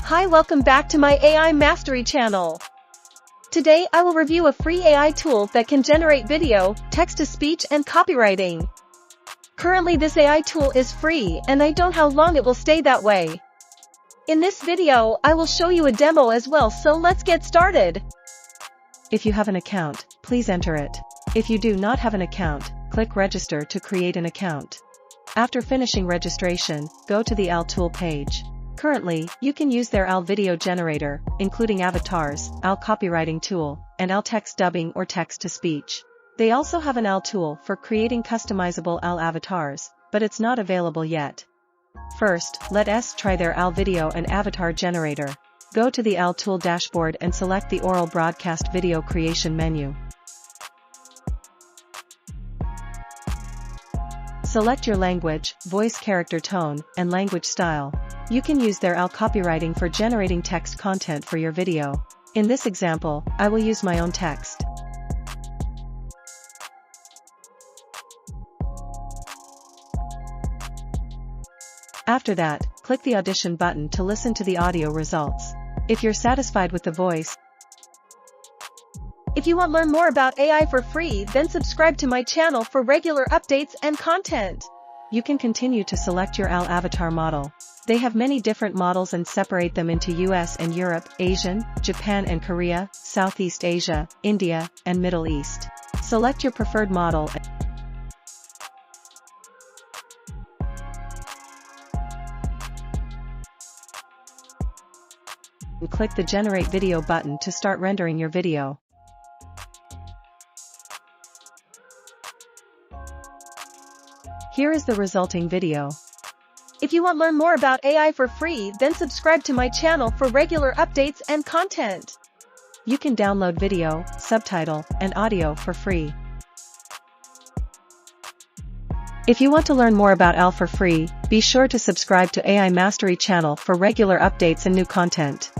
Hi, welcome back to my AI Mastery channel. Today I will review a free AI tool that can generate video, text-to-speech and copywriting. Currently this AI tool is free and I don't know how long it will stay that way. In this video I will show you a demo as well, so let's get started. If you have an account, please enter it. If you do not have an account, click register to create an account. After finishing registration, go to the 𝐴L tool page. Currently, you can use their 𝐴L video generator, including avatars, 𝐴L copywriting tool, and 𝐴L text dubbing or text-to-speech. They also have an 𝐴L tool for creating customizable 𝐴L avatars, but it's not available yet. First, let us try their 𝐴L video and avatar generator. Go to the 𝐴L tool dashboard and select the oral broadcast video creation menu. Select your language, voice character tone, and language style. You can use their 𝐴L copywriting for generating text content for your video. In this example, I will use my own text. After that, click the audition button to listen to the audio results. If you're satisfied with the voice, if you want to learn more about AI for free, then subscribe to my channel for regular updates and content. You can continue to select your 𝐴L avatar model. They have many different models and separate them into US and Europe, Asian, Japan and Korea, Southeast Asia, India, and Middle East. Select your preferred model and click the Generate Video button to start rendering your video. Here is the resulting video. If you want to learn more about AI for free, then subscribe to my channel for regular updates and content. You can download video, subtitle, and audio for free. If you want to learn more about 𝐴L for free, be sure to subscribe to AI Mastery channel for regular updates and new content.